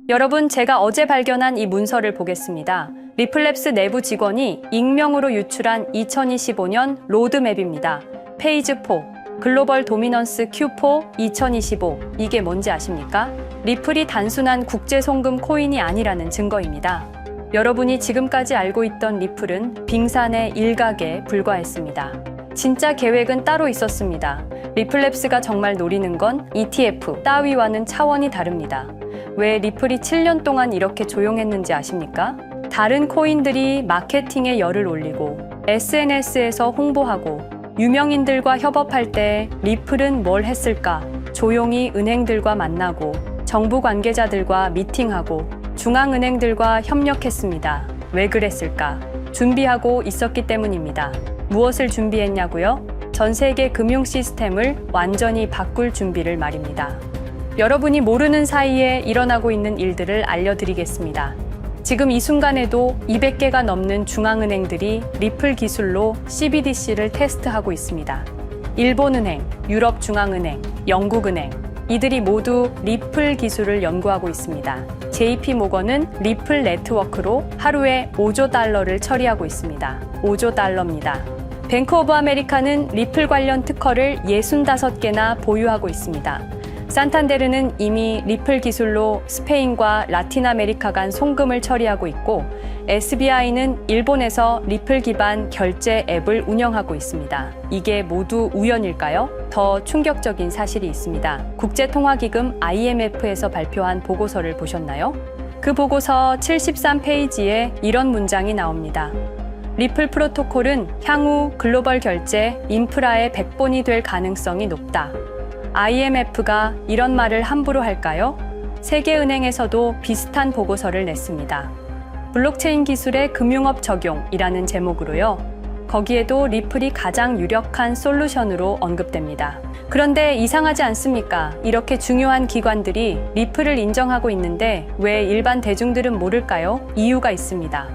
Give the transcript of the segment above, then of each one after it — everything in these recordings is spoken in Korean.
여러분, 제가 어제 발견한 이 문서를 보겠습니다. 리플랩스 내부 직원이 익명으로 유출한 2025년 로드맵입니다. 페이지 4, 글로벌 도미넌스 Q4 2025. 이게 뭔지 아십니까? 리플이 단순한 국제 송금 코인이 아니라는 증거입니다. 여러분이 지금까지 알고 있던 리플은 빙산의 일각에 불과했습니다. 진짜 계획은 따로 있었습니다. 리플랩스가 정말 노리는 건 ETF 따위와는 차원이 다릅니다. 왜 리플이 7년 동안 이렇게 조용했는지 아십니까? 다른 코인들이 마케팅에 열을 올리고 SNS에서 홍보하고 유명인들과 협업할 때 리플은 뭘 했을까? 조용히 은행들과 만나고 정부 관계자들과 미팅하고 중앙은행들과 협력했습니다. 왜 그랬을까? 준비하고 있었기 때문입니다. 무엇을 준비했냐고요? 전 세계 금융 시스템을 완전히 바꿀 준비를 말입니다. 여러분이 모르는 사이에 일어나고 있는 일들을 알려드리겠습니다. 지금 이 순간에도 200개가 넘는 중앙은행들이 리플 기술로 CBDC를 테스트하고 있습니다. 일본은행, 유럽중앙은행, 영국은행, 이들이 모두 리플 기술을 연구하고 있습니다. JP모건은 리플 네트워크로 하루에 5조 달러를 처리하고 있습니다. 5조 달러입니다. 뱅크 오브 아메리카는 리플 관련 특허를 65개나 보유하고 있습니다. 산탄데르는 이미 리플 기술로 스페인과 라틴 아메리카 간 송금을 처리하고 있고, SBI는 일본에서 리플 기반 결제 앱을 운영하고 있습니다. 이게 모두 우연일까요? 더 충격적인 사실이 있습니다. 국제통화기금 IMF에서 발표한 보고서를 보셨나요? 그 보고서 73페이지에 이런 문장이 나옵니다. 리플 프로토콜은 향후 글로벌 결제 인프라의 백본이 될 가능성이 높다. IMF가 이런 말을 함부로 할까요? 세계은행에서도 비슷한 보고서를 냈습니다. 블록체인 기술의 금융업 적용이라는 제목으로요. 거기에도 리플이 가장 유력한 솔루션으로 언급됩니다. 그런데 이상하지 않습니까? 이렇게 중요한 기관들이 리플을 인정하고 있는데 왜 일반 대중들은 모를까요? 이유가 있습니다.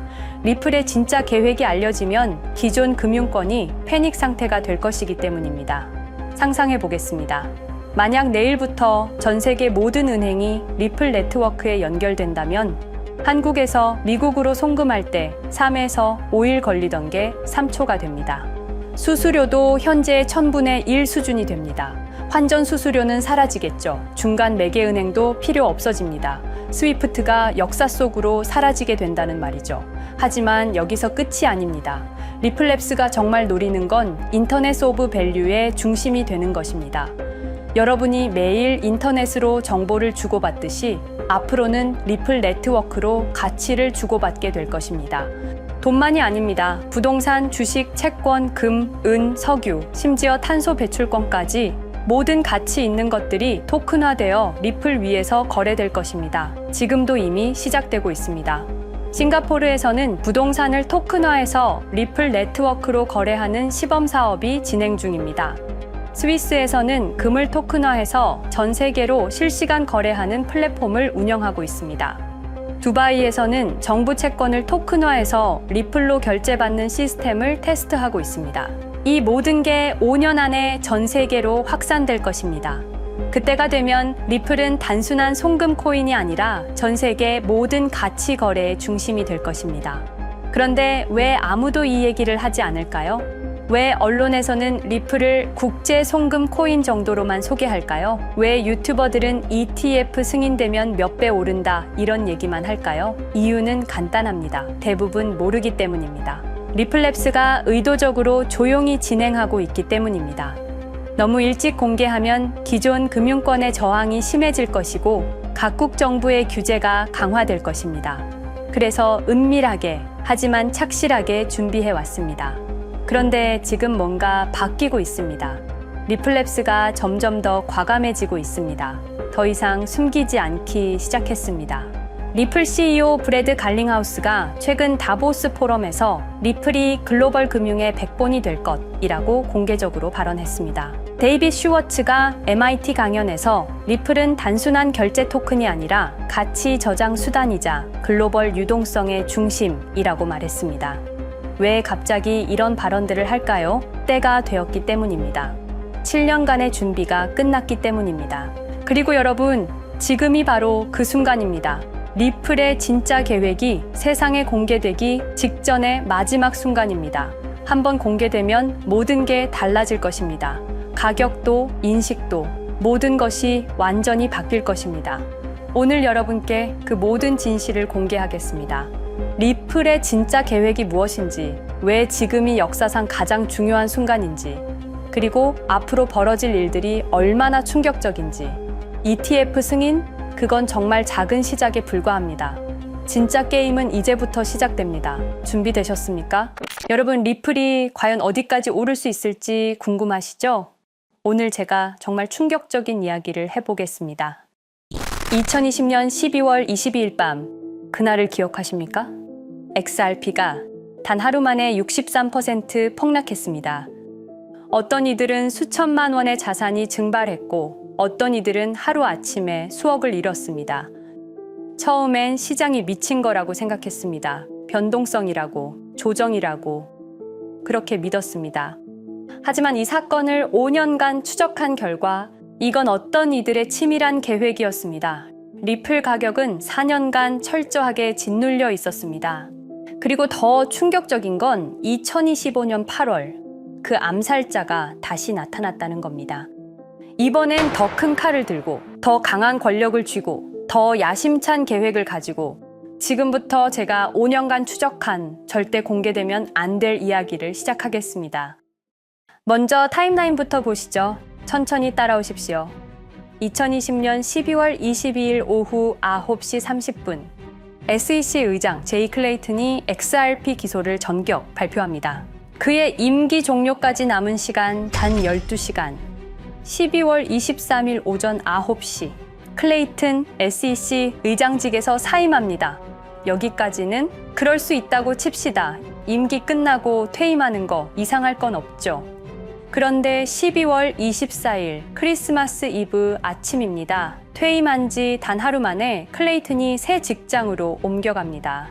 리플의 진짜 계획이 알려지면 기존 금융권이 패닉 상태가 될 것이기 때문입니다. 상상해 보겠습니다. 만약 내일부터 전 세계 모든 은행이 리플 네트워크에 연결된다면 한국에서 미국으로 송금할 때 3에서 5일 걸리던 게 3초가 됩니다. 수수료도 현재 1000분의 1 수준이 됩니다. 환전 수수료는 사라지겠죠. 중간 매개은행도 필요 없어집니다. 스위프트가 역사 속으로 사라지게 된다는 말이죠. 하지만 여기서 끝이 아닙니다. 리플랩스가 정말 노리는 건 인터넷 오브 밸류의 중심이 되는 것입니다. 여러분이 매일 인터넷으로 정보를 주고받듯이 앞으로는 리플 네트워크로 가치를 주고받게 될 것입니다. 돈만이 아닙니다. 부동산, 주식, 채권, 금, 은, 석유, 심지어 탄소 배출권까지 모든 가치 있는 것들이 토큰화되어 리플 위에서 거래될 것입니다. 지금도 이미 시작되고 있습니다. 싱가포르에서는 부동산을 토큰화해서 리플 네트워크로 거래하는 시범 사업이 진행 중입니다. 스위스에서는 금을 토큰화해서 전 세계로 실시간 거래하는 플랫폼을 운영하고 있습니다. 두바이에서는 정부 채권을 토큰화해서 리플로 결제받는 시스템을 테스트하고 있습니다. 이 모든 게 5년 안에 전 세계로 확산될 것입니다. 그때가 되면 리플은 단순한 송금 코인이 아니라 전 세계 모든 가치 거래의 중심이 될 것입니다. 그런데 왜 아무도 이 얘기를 하지 않을까요? 왜 언론에서는 리플을 국제 송금 코인 정도로만 소개할까요? 왜 유튜버들은 ETF 승인되면 몇 배 오른다 이런 얘기만 할까요? 이유는 간단합니다. 대부분 모르기 때문입니다. 리플랩스가 의도적으로 조용히 진행하고 있기 때문입니다. 너무 일찍 공개하면 기존 금융권의 저항이 심해질 것이고 각국 정부의 규제가 강화될 것입니다. 그래서 은밀하게 하지만 착실하게 준비해 왔습니다. 그런데 지금 뭔가 바뀌고 있습니다. 리플랩스가 점점 더 과감해지고 있습니다. 더 이상 숨기지 않기 시작했습니다. 리플 CEO 브래드 갈링하우스가 최근 다보스 포럼에서 리플이 글로벌 금융의 백본이 될 것이라고 공개적으로 발언했습니다. 데이빗 슈워츠가 MIT 강연에서 리플은 단순한 결제 토큰이 아니라 가치 저장 수단이자 글로벌 유동성의 중심이라고 말했습니다. 왜 갑자기 이런 발언들을 할까요? 때가 되었기 때문입니다. 7년간의 준비가 끝났기 때문입니다. 그리고 여러분, 지금이 바로 그 순간입니다. 리플의 진짜 계획이 세상에 공개되기 직전의 마지막 순간입니다. 한번 공개되면 모든 게 달라질 것입니다. 가격도, 인식도, 모든 것이 완전히 바뀔 것입니다. 오늘 여러분께 그 모든 진실을 공개하겠습니다. 리플의 진짜 계획이 무엇인지, 왜 지금이 역사상 가장 중요한 순간인지, 그리고 앞으로 벌어질 일들이 얼마나 충격적인지. ETF 승인? 그건 정말 작은 시작에 불과합니다. 진짜 게임은 이제부터 시작됩니다. 준비되셨습니까? 여러분, 리플이 과연 어디까지 오를 수 있을지 궁금하시죠? 오늘 제가 정말 충격적인 이야기를 해보겠습니다. 2020년 12월 22일 밤, 그날을 기억하십니까? XRP가 단 하루 만에 63% 폭락했습니다. 어떤 이들은 수천만 원의 자산이 증발했고, 어떤 이들은 하루아침에 수억을 잃었습니다. 처음엔 시장이 미친 거라고 생각했습니다. 변동성이라고, 조정이라고 그렇게 믿었습니다. 하지만 이 사건을 5년간 추적한 결과 이건 어떤 이들의 치밀한 계획이었습니다. 리플 가격은 4년간 철저하게 짓눌려 있었습니다. 그리고 더 충격적인 건 2025년 8월 그 암살자가 다시 나타났다는 겁니다. 이번엔 더 큰 칼을 들고, 더 강한 권력을 쥐고, 더 야심찬 계획을 가지고 지금부터 제가 5년간 추적한 절대 공개되면 안 될 이야기를 시작하겠습니다. 먼저 타임라인부터 보시죠. 천천히 따라오십시오. 2020년 12월 22일 오후 9시 30분 SEC 의장 제이 클레이튼이 XRP 기소를 전격 발표합니다. 그의 임기 종료까지 남은 시간 단 12시간. 12월 23일 오전 9시 클레이튼 SEC 의장직에서 사임합니다. 여기까지는 그럴 수 있다고 칩시다. 임기 끝나고 퇴임하는 거 이상할 건 없죠. 그런데 12월 24일 크리스마스 이브 아침입니다. 퇴임한 지 단 하루 만에 클레이튼이 새 직장으로 옮겨갑니다.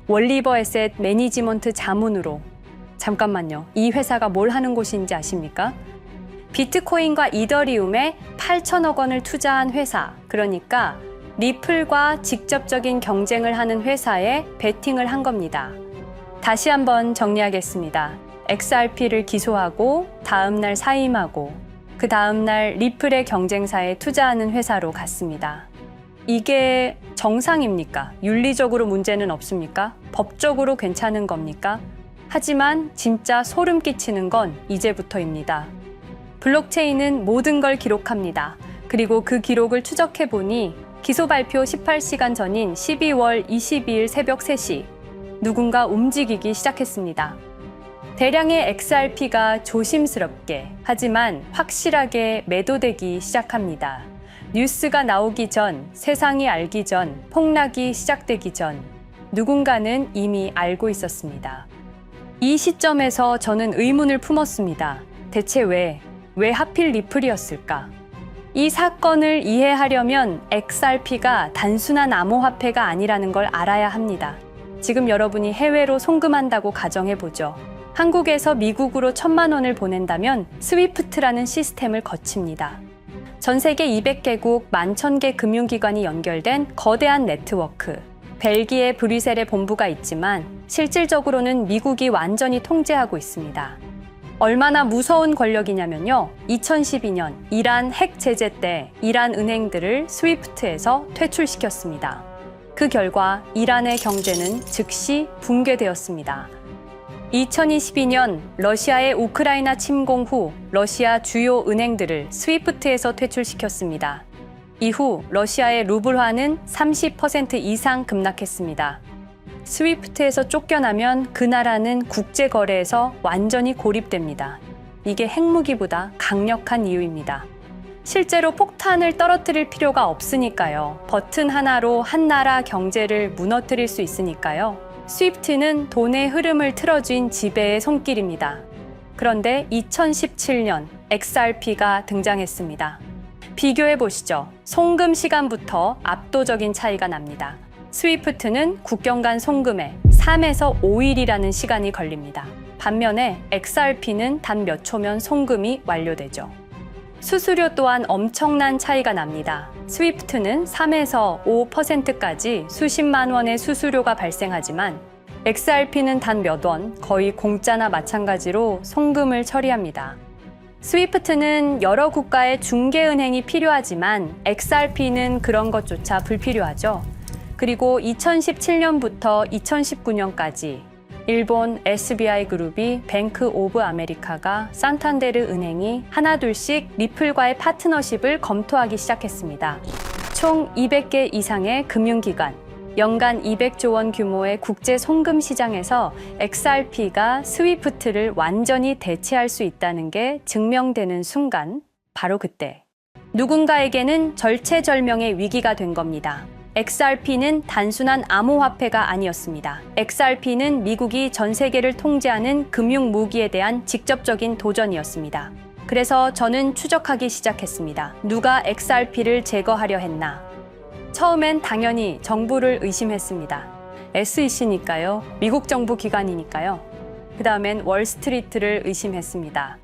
월리버 에셋 매니지먼트 자문으로. 잠깐만요. 이 회사가 뭘 하는 곳인지 아십니까? 비트코인과 이더리움에 8천억 원을 투자한 회사, 그러니까 리플과 직접적인 경쟁을 하는 회사에 베팅을 한 겁니다. 다시 한번 정리하겠습니다. XRP를 기소하고 다음날 사임하고 그 다음날 리플의 경쟁사에 투자하는 회사로 갔습니다. 이게 정상입니까? 윤리적으로 문제는 없습니까? 법적으로 괜찮은 겁니까? 하지만 진짜 소름 끼치는 건 이제부터입니다. 블록체인은 모든 걸 기록합니다. 그리고 그 기록을 추적해보니 기소 발표 18시간 전인 12월 22일 새벽 3시 누군가 움직이기 시작했습니다. 대량의 XRP가 조심스럽게 하지만 확실하게 매도되기 시작합니다. 뉴스가 나오기 전, 세상이 알기 전, 폭락이 시작되기 전 누군가는 이미 알고 있었습니다. 이 시점에서 저는 의문을 품었습니다. 대체 왜 하필 리플이었을까? 이 사건을 이해하려면 XRP가 단순한 암호화폐가 아니라는 걸 알아야 합니다. 지금 여러분이 해외로 송금한다고 가정해보죠. 한국에서 미국으로 1,000만 원을 보낸다면 스위프트라는 시스템을 거칩니다. 전 세계 200개국 11,000개 금융기관이 연결된 거대한 네트워크. 벨기에 브뤼셀에 본부가 있지만 실질적으로는 미국이 완전히 통제하고 있습니다. 얼마나 무서운 권력이냐면요. 2012년 이란 핵 제재 때 이란 은행들을 스위프트에서 퇴출시켰습니다. 그 결과 이란의 경제는 즉시 붕괴되었습니다. 2022년 러시아의 우크라이나 침공 후 러시아 주요 은행들을 스위프트에서 퇴출시켰습니다. 이후 러시아의 루블화는 30% 이상 급락했습니다. 스위프트에서 쫓겨나면 그 나라는 국제거래에서 완전히 고립됩니다. 이게 핵무기보다 강력한 이유입니다. 실제로 폭탄을 떨어뜨릴 필요가 없으니까요. 버튼 하나로 한 나라 경제를 무너뜨릴 수 있으니까요. 스위프트는 돈의 흐름을 틀어쥔 지배의 손길입니다. 그런데 2017년 XRP가 등장했습니다. 비교해 보시죠. 송금 시간부터 압도적인 차이가 납니다. 스위프트는 국경 간 송금에 3에서 5일이라는 시간이 걸립니다. 반면에 XRP는 단 몇 초면 송금이 완료되죠. 수수료 또한 엄청난 차이가 납니다. 스위프트는 3에서 5%까지 수십만 원의 수수료가 발생하지만 XRP는 단 몇 원, 거의 공짜나 마찬가지로 송금을 처리합니다. 스위프트는 여러 국가의 중개은행이 필요하지만 XRP는 그런 것조차 불필요하죠. 그리고 2017년부터 2019년까지 일본 SBI 그룹이 뱅크 오브 아메리카가 산탄데르 은행이 하나둘씩 리플과의 파트너십을 검토하기 시작했습니다. 총 200개 이상의 금융기관, 연간 200조 원 규모의 국제 송금 시장에서 XRP가 스위프트를 완전히 대체할 수 있다는 게 증명되는 순간, 바로 그때 누군가에게는 절체절명의 위기가 된 겁니다. XRP는 단순한 암호화폐가 아니었습니다. XRP는 미국이 전 세계를 통제하는 금융 무기에 대한 직접적인 도전이었습니다. 그래서 저는 추적하기 시작했습니다. 누가 XRP를 제거하려 했나? 처음엔 당연히 정부를 의심했습니다. SEC니까요. 미국 정부 기관이니까요. 그 다음엔 월스트리트를 의심했습니다.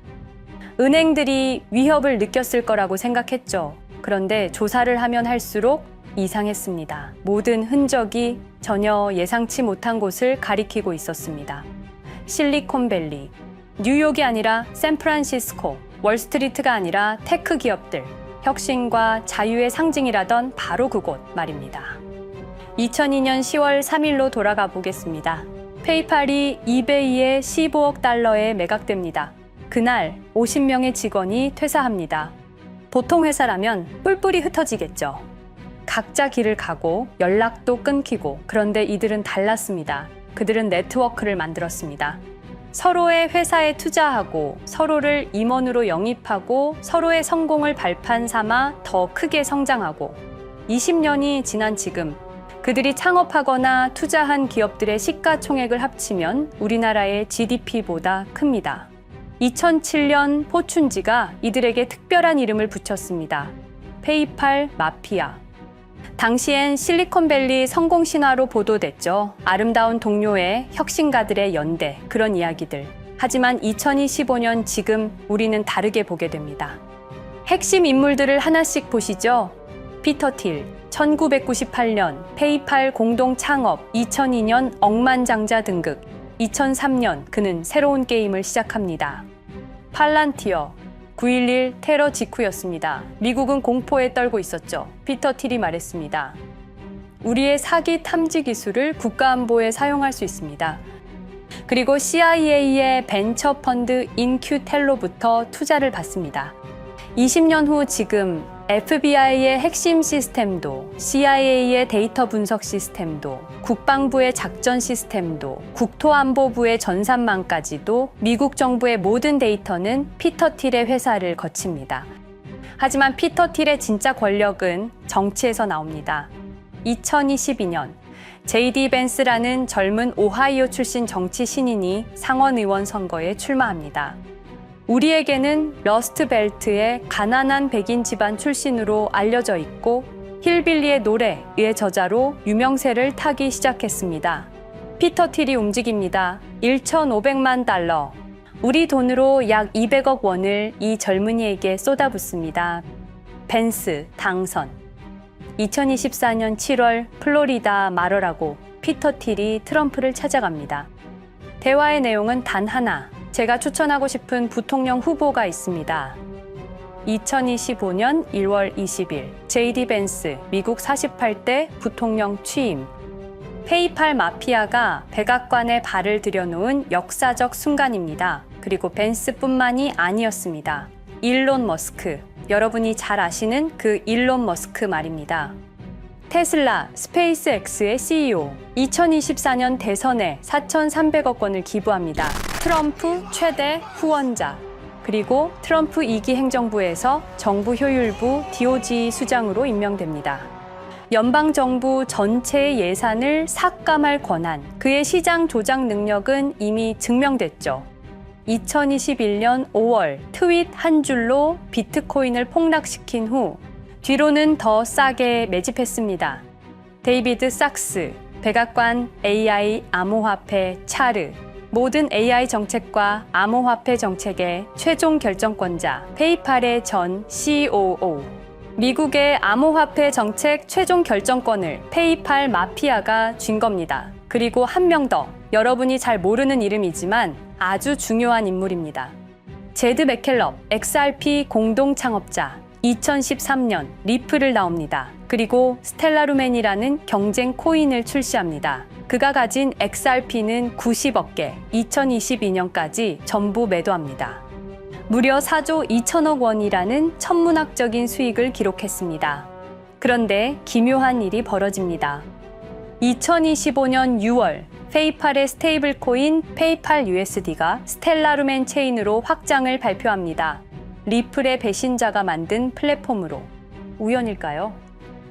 은행들이 위협을 느꼈을 거라고 생각했죠. 그런데 조사를 하면 할수록 이상했습니다. 모든 흔적이 전혀 예상치 못한 곳을 가리키고 있었습니다. 실리콘밸리, 뉴욕이 아니라 샌프란시스코, 월스트리트가 아니라 테크 기업들, 혁신과 자유의 상징이라던 바로 그곳 말입니다. 2002년 10월 3일로 돌아가 보겠습니다. 페이팔이 이베이에 15억 달러에 매각됩니다. 그날 50명의 직원이 퇴사합니다. 보통 회사라면 뿔뿔이 흩어지겠죠. 각자 길을 가고 연락도 끊기고, 그런데 이들은 달랐습니다. 그들은 네트워크를 만들었습니다. 서로의 회사에 투자하고 서로를 임원으로 영입하고 서로의 성공을 발판 삼아 더 크게 성장하고, 20년이 지난 지금 그들이 창업하거나 투자한 기업들의 시가총액을 합치면 우리나라의 GDP보다 큽니다. 2007년 포춘지가 이들에게 특별한 이름을 붙였습니다. 페이팔 마피아. 당시엔 실리콘밸리 성공 신화로 보도됐죠. 아름다운 동료의 혁신가들의 연대, 그런 이야기들. 하지만 2025년 지금 우리는 다르게 보게 됩니다. 핵심 인물들을 하나씩 보시죠. 피터 틸, 1998년 페이팔 공동 창업, 2002년 억만장자 등극, 2003년 그는 새로운 게임을 시작합니다. 팔란티어, 9.11 테러 직후였습니다. 미국은 공포에 떨고 있었죠. 피터 틸이 말했습니다. 우리의 사기 탐지 기술을 국가안보에 사용할 수 있습니다. 그리고 CIA의 벤처 펀드 인큐텔로부터 투자를 받습니다. 20년 후 지금 FBI의 핵심 시스템도, CIA의 데이터 분석 시스템도, 국방부의 작전 시스템도, 국토안보부의 전산망까지도 미국 정부의 모든 데이터는 피터 틸의 회사를 거칩니다. 하지만 피터 틸의 진짜 권력은 정치에서 나옵니다. 2022년 JD 벤스라는 젊은 오하이오 출신 정치 신인이 상원 의원 선거에 출마합니다. 우리에게는 러스트벨트의 가난한 백인 집안 출신으로 알려져 있고 힐빌리의 노래의 저자로 유명세를 타기 시작했습니다. 피터 틸이 움직입니다. 1,500만 달러, 우리 돈으로 약 200억 원을 이 젊은이에게 쏟아붓습니다. 벤스 당선. 2024년 7월 플로리다 마러라고 피터 틸이 트럼프를 찾아갑니다. 대화의 내용은 단 하나. 제가 추천하고 싶은 부통령 후보가 있습니다. 2025년 1월 20일 JD 벤스 미국 48대 부통령 취임. 페이팔 마피아가 백악관에 발을 들여놓은 역사적 순간입니다. 그리고 벤스뿐만이 아니었습니다. 일론 머스크, 여러분이 잘 아시는 그 일론 머스크 말입니다. 테슬라, 스페이스X의 CEO, 2024년 대선에 4,300억 원을 기부합니다. 트럼프 최대 후원자, 그리고 트럼프 2기 행정부에서 정부 효율부 DOJ 수장으로 임명됩니다. 연방정부 전체의 예산을 삭감할 권한, 그의 시장 조작 능력은 이미 증명됐죠. 2021년 5월 트윗 한 줄로 비트코인을 폭락시킨 후 뒤로는 더 싸게 매집했습니다. 데이비드 sak스, 백악관 AI 암호화폐 차르, 모든 AI 정책과 암호화폐 정책의 최종 결정권자 페이팔의 전 COO. 미국의 암호화폐 정책 최종 결정권을 페이팔 마피아가 쥔 겁니다. 그리고 한 명 더, 여러분이 잘 모르는 이름이지만 아주 중요한 인물입니다. 제드 맥켈럽, XRP 공동 창업자, 2013년 리플을 나옵니다. 그리고 스텔라루멘이라는 경쟁 코인을 출시합니다. 그가 가진 XRP는 90억 개, 2022년까지 전부 매도합니다. 무려 4조 2천억 원이라는 천문학적인 수익을 기록했습니다. 그런데 기묘한 일이 벌어집니다. 2025년 6월 페이팔의 스테이블 코인 페이팔 USD가 스텔라루멘 체인으로 확장을 발표합니다. 리플의 배신자가 만든 플랫폼으로. 우연일까요?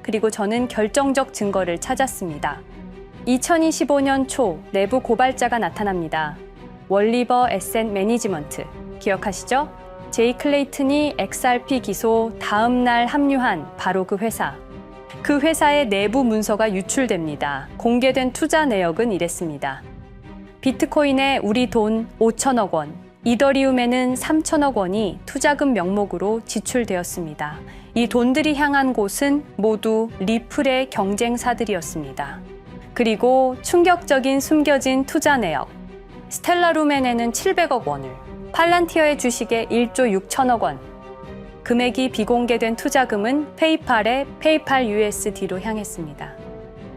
그리고 저는 결정적 증거를 찾았습니다. 2025년 초 내부 고발자가 나타납니다. 월리버 에셋 매니지먼트. 기억하시죠? 제이 클레이튼이 XRP 기소 다음 날 합류한 바로 그 회사. 그 회사의 내부 문서가 유출됩니다. 공개된 투자 내역은 이랬습니다. 비트코인에 우리 돈 5천억 원, 이더리움에는 3천억 원이 투자금 명목으로 지출되었습니다. 이 돈들이 향한 곳은 모두 리플의 경쟁사들이었습니다. 그리고 충격적인 숨겨진 투자 내역. 스텔라루멘에는 700억 원을, 팔란티어의 주식에 1조 6천억 원. 금액이 비공개된 투자금은 페이팔의 페이팔 USD로 향했습니다.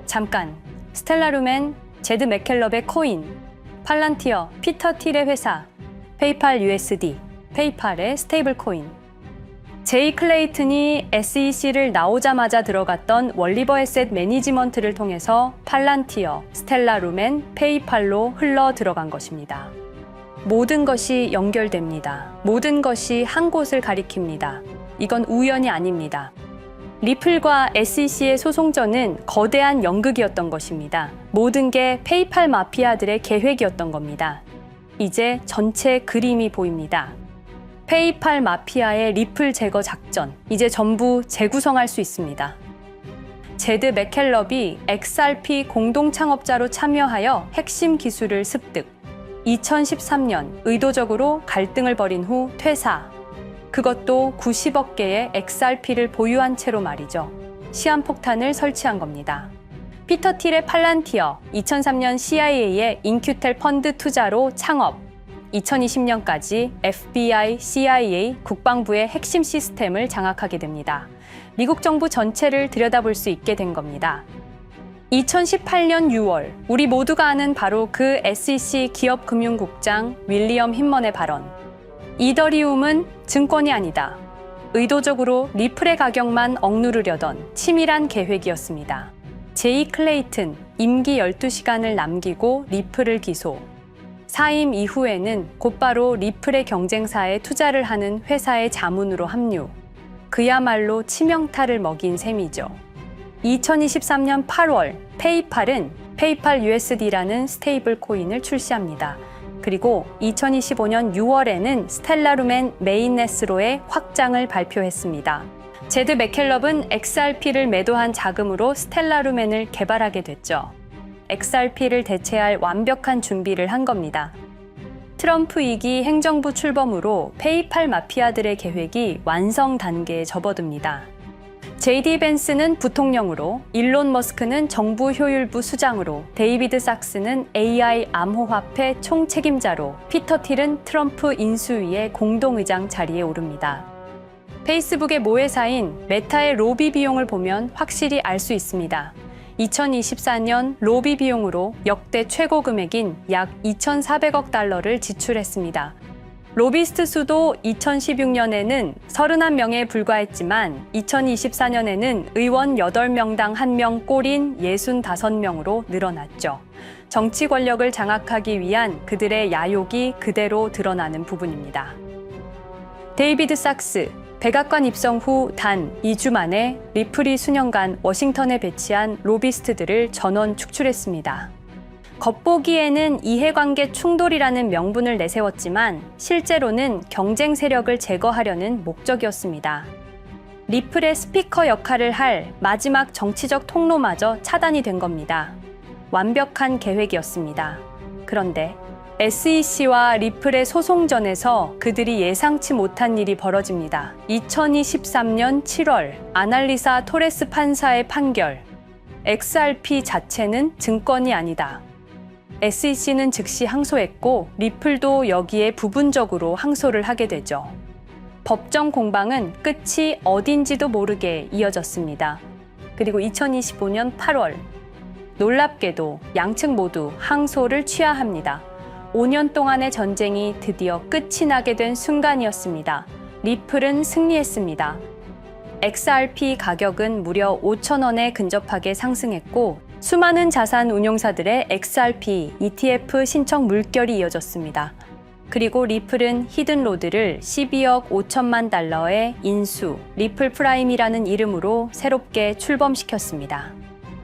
잠깐, 스텔라루멘, 제드 맥켈럽의 코인, 팔란티어, 피터 틸의 회사, 페이팔 USD, 페이팔의 스테이블 코인. 제이 클레이튼이 SEC를 나오자마자 들어갔던 월리버 에셋 매니지먼트를 통해서 팔란티어, 스텔라루멘, 페이팔로 흘러 들어간 것입니다. 모든 것이 연결됩니다. 모든 것이 한 곳을 가리킵니다. 이건 우연이 아닙니다. 리플과 SEC의 소송전은 거대한 연극이었던 것입니다. 모든 게 페이팔 마피아들의 계획이었던 겁니다. 이제 전체 그림이 보입니다. 페이팔 마피아의 리플 제거 작전, 이제 전부 재구성할 수 있습니다. 제드 맥켈럽이 XRP 공동 창업자로 참여하여 핵심 기술을 습득. 2013년 의도적으로 갈등을 벌인 후 퇴사. 그것도 90억 개의 XRP를 보유한 채로 말이죠. 시한폭탄을 설치한 겁니다. 피터 틸의 팔란티어, 2003년 CIA의 인큐텔 펀드 투자로 창업. 2020년까지 FBI, CIA, 국방부의 핵심 시스템을 장악하게 됩니다. 미국 정부 전체를 들여다볼 수 있게 된 겁니다. 2018년 6월, 우리 모두가 아는 바로 그 SEC 기업금융국장 윌리엄 힌먼의 발언. 이더리움은 증권이 아니다. 의도적으로 리플의 가격만 억누르려던 치밀한 계획이었습니다. 제이 클레이튼, 임기 12시간을 남기고 리플을 기소. 사임 이후에는 곧바로 리플의 경쟁사에 투자를 하는 회사의 자문으로 합류. 그야말로 치명타를 먹인 셈이죠. 2023년 8월 페이팔은 페이팔 USD라는 스테이블 코인을 출시합니다. 그리고 2025년 6월에는 스텔라루멘 메인넷으로의 확장을 발표했습니다. 제드 맥켈럽은 XRP를 매도한 자금으로 스텔라루멘을 개발하게 됐죠. XRP를 대체할 완벽한 준비를 한 겁니다. 트럼프 2기 행정부 출범으로 페이팔 마피아들의 계획이 완성 단계에 접어듭니다. JD 벤스는 부통령으로, 일론 머스크는 정부 효율부 수장으로, 데이비드 sak스는 AI 암호화폐 총책임자로, 피터 틸은 트럼프 인수위의 공동의장 자리에 오릅니다. 페이스북의 모회사인 메타의 로비 비용을 보면 확실히 알 수 있습니다. 2024년 로비 비용으로 역대 최고 금액인 약 2,400억 달러를 지출했습니다. 로비스트 수도 2016년에는 31명에 불과했지만 2024년에는 의원 8명당 1명 꼴인 65명으로 늘어났죠. 정치 권력을 장악하기 위한 그들의 야욕이 그대로 드러나는 부분입니다. 데이비드 sak스, 백악관 입성 후 단 2주 만에 리플이 수년간 워싱턴에 배치한 로비스트들을 전원 축출했습니다. 겉보기에는 이해관계 충돌이라는 명분을 내세웠지만 실제로는 경쟁 세력을 제거하려는 목적이었습니다. 리플의 스피커 역할을 할 마지막 정치적 통로마저 차단이 된 겁니다. 완벽한 계획이었습니다. 그런데 SEC와 리플의 소송전에서 그들이 예상치 못한 일이 벌어집니다. 2023년 7월 아날리사 토레스 판사의 판결. XRP 자체는 증권이 아니다. SEC는 즉시 항소했고 리플도 여기에 부분적으로 항소를 하게 되죠. 법정 공방은 끝이 어딘지도 모르게 이어졌습니다. 그리고 2025년 8월 놀랍게도 양측 모두 항소를 취하합니다. 5년 동안의 전쟁이 드디어 끝이 나게 된 순간이었습니다. 리플은 승리했습니다. XRP 가격은 무려 5,000원에 근접하게 상승했고 수많은 자산 운용사들의 XRP ETF 신청 물결이 이어졌습니다. 그리고 리플은 히든로드를 12억 5천만 달러의 인수, 리플 프라임이라는 이름으로 새롭게 출범시켰습니다.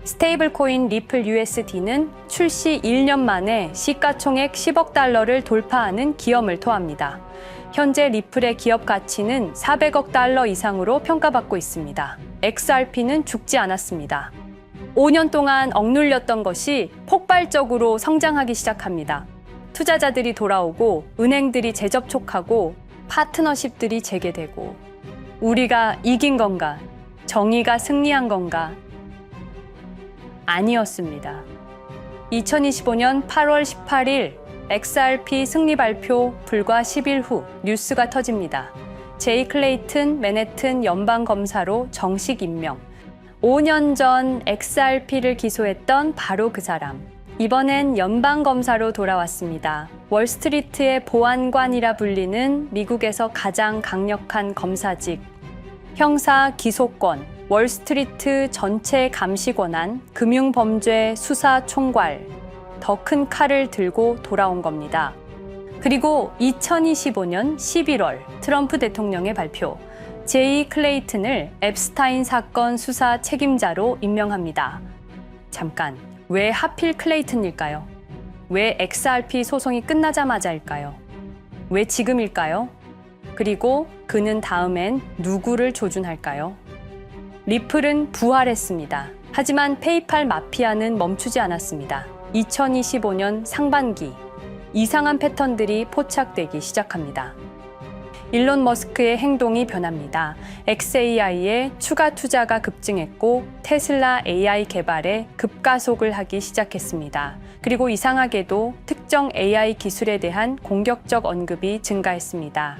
스테이블 코인 리플 USD는 출시 1년 만에 시가총액 10억 달러를 돌파하는 기염을 토합니다. 현재 리플의 기업 가치는 400억 달러 이상으로 평가받고 있습니다. XRP는 죽지 않았습니다. 5년 동안 억눌렸던 것이 폭발적으로 성장하기 시작합니다. 투자자들이 돌아오고 은행들이 재접촉하고 파트너십들이 재개되고 우리가 이긴 건가? 정의가 승리한 건가? 아니었습니다. 2025년 8월 18일 XRP 승리 발표 불과 10일 후 뉴스가 터집니다. 제이 클레이튼 맨해튼 연방검사로 정식 임명. 5년 전 XRP를 기소했던 바로 그 사람. 이번엔 연방검사로 돌아왔습니다. 월스트리트의 보안관이라 불리는 미국에서 가장 강력한 검사직. 형사 기소권, 월스트리트 전체 감시 권한, 금융범죄 수사 총괄, 더 큰 칼을 들고 돌아온 겁니다. 그리고 2025년 11월 트럼프 대통령의 발표, 제이 클레이튼을 앱스타인 사건 수사 책임자로 임명합니다. 잠깐, 왜 하필 클레이튼일까요? 왜 XRP 소송이 끝나자마자일까요? 왜 지금일까요? 그리고 그는 다음엔 누구를 조준할까요? 리플은 부활했습니다. 하지만 페이팔 마피아는 멈추지 않았습니다. 2025년 상반기, 이상한 패턴들이 포착되기 시작합니다. 일론 머스크의 행동이 변합니다. xAI에 추가 투자가 급증했고 테슬라 AI 개발에 급가속을 하기 시작했습니다. 그리고 이상하게도 특정 AI 기술에 대한 공격적 언급이 증가했습니다.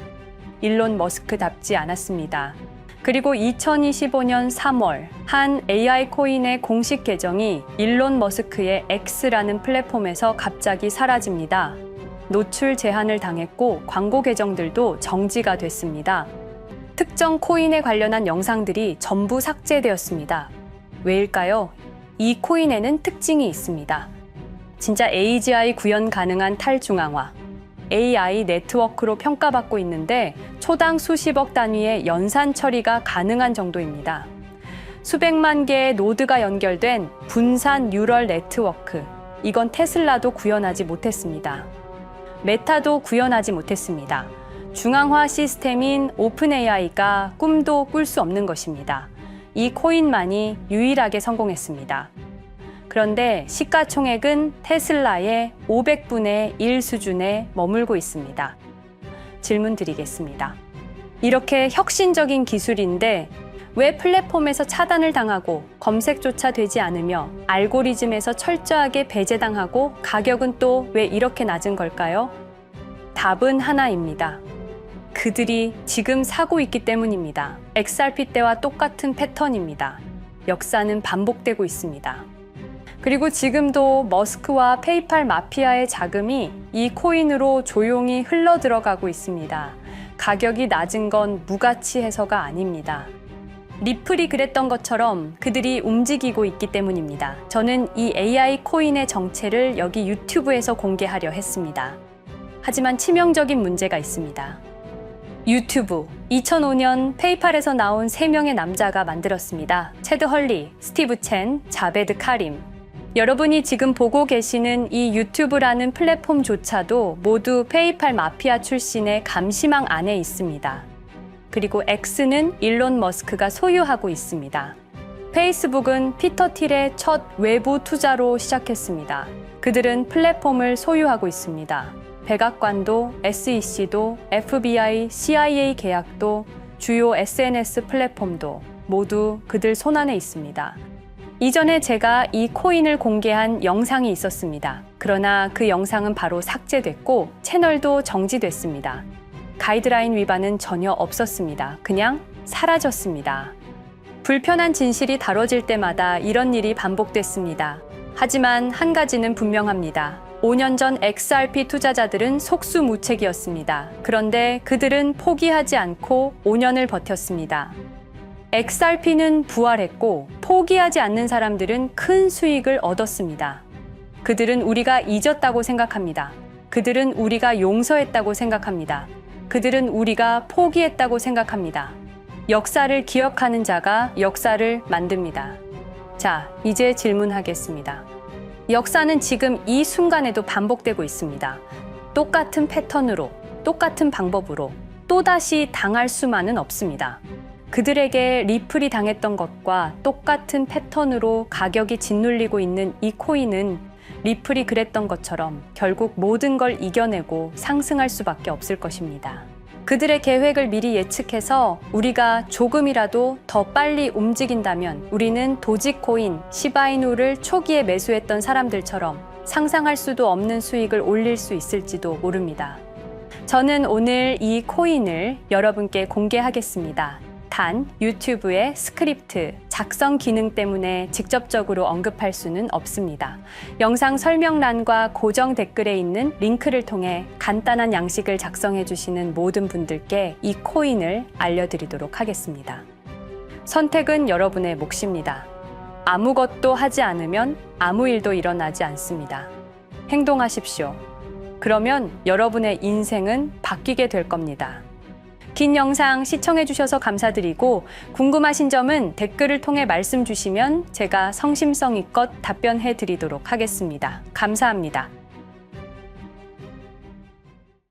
일론 머스크답지 않았습니다. 그리고 2025년 3월 한 AI 코인의 공식 계정이 일론 머스크의 X라는 플랫폼에서 갑자기 사라집니다. 노출 제한을 당했고 광고 계정들도 정지가 됐습니다. 특정 코인에 관련한 영상들이 전부 삭제되었습니다. 왜일까요? 이 코인에는 특징이 있습니다. 진짜 AGI 구현 가능한 탈중앙화, AI 네트워크로 평가받고 있는데 초당 수십억 단위의 연산 처리가 가능한 정도입니다. 수백만 개의 노드가 연결된 분산 뉴럴 네트워크, 이건 테슬라도 구현하지 못했습니다. 메타도 구현하지 못했습니다. 중앙화 시스템인 오픈 AI가 꿈도 꿀 수 없는 것입니다. 이 코인만이 유일하게 성공했습니다. 그런데 시가총액은 테슬라의 500분의 1 수준에 머물고 있습니다. 질문 드리겠습니다. 이렇게 혁신적인 기술인데 왜 플랫폼에서 차단을 당하고 검색조차 되지 않으며 알고리즘에서 철저하게 배제당하고 가격은 또 왜 이렇게 낮은 걸까요? 답은 하나입니다. 그들이 지금 사고 있기 때문입니다. XRP 때와 똑같은 패턴입니다. 역사는 반복되고 있습니다. 그리고 지금도 머스크와 페이팔 마피아의 자금이 이 코인으로 조용히 흘러 들어가고 있습니다. 가격이 낮은 건 무가치해서가 아닙니다. 리플이 그랬던 것처럼 그들이 움직이고 있기 때문입니다. 저는 이 AI 코인의 정체를 여기 유튜브에서 공개하려 했습니다. 하지만 치명적인 문제가 있습니다. 유튜브, 2005년 페이팔에서 나온 3명의 남자가 만들었습니다. 체드 헐리, 스티브 첸, 자베드 카림. 여러분이 지금 보고 계시는 이 유튜브라는 플랫폼조차도 모두 페이팔 마피아 출신의 감시망 안에 있습니다. 그리고 X는 일론 머스크가 소유하고 있습니다. 페이스북은 피터 틸의 첫 외부 투자로 시작했습니다. 그들은 플랫폼을 소유하고 있습니다. 백악관도, SEC도, FBI, CIA 계약도, 주요 SNS 플랫폼도 모두 그들 손안에 있습니다. 이전에 제가 이 코인을 공개한 영상이 있었습니다. 그러나 그 영상은 바로 삭제됐고 채널도 정지됐습니다. 가이드라인 위반은 전혀 없었습니다. 그냥 사라졌습니다. 불편한 진실이 다뤄질 때마다 이런 일이 반복됐습니다. 하지만 한 가지는 분명합니다. 5년 전 XRP 투자자들은 속수무책이었습니다. 그런데 그들은 포기하지 않고 5년을 버텼습니다. XRP는 부활했고 포기하지 않는 사람들은 큰 수익을 얻었습니다. 그들은 우리가 잊었다고 생각합니다. 그들은 우리가 용서했다고 생각합니다. 그들은 우리가 포기했다고 생각합니다. 역사를 기억하는 자가 역사를 만듭니다. 자, 이제 질문하겠습니다. 역사는 지금 이 순간에도 반복되고 있습니다. 똑같은 패턴으로, 똑같은 방법으로 또다시 당할 수만은 없습니다. 그들에게 리플이 당했던 것과 똑같은 패턴으로 가격이 짓눌리고 있는 이 코인은 리플이 그랬던 것처럼 결국 모든 걸 이겨내고 상승할 수밖에 없을 것입니다. 그들의 계획을 미리 예측해서 우리가 조금이라도 더 빨리 움직인다면 우리는 도지코인, 시바이누를 초기에 매수했던 사람들처럼 상상할 수도 없는 수익을 올릴 수 있을지도 모릅니다. 저는 오늘 이 코인을 여러분께 공개하겠습니다. 단, 유튜브의 스크립트, 작성 기능 때문에 직접적으로 언급할 수는 없습니다. 영상 설명란과 고정 댓글에 있는 링크를 통해 간단한 양식을 작성해 주시는 모든 분들께 이 코인을 알려드리도록 하겠습니다. 선택은 여러분의 몫입니다. 아무것도 하지 않으면 아무 일도 일어나지 않습니다. 행동하십시오. 그러면 여러분의 인생은 바뀌게 될 겁니다. 긴 영상 시청해주셔서 감사드리고 궁금하신 점은 댓글을 통해 말씀 주시면 제가 성심성의껏 답변해 드리도록 하겠습니다. 감사합니다.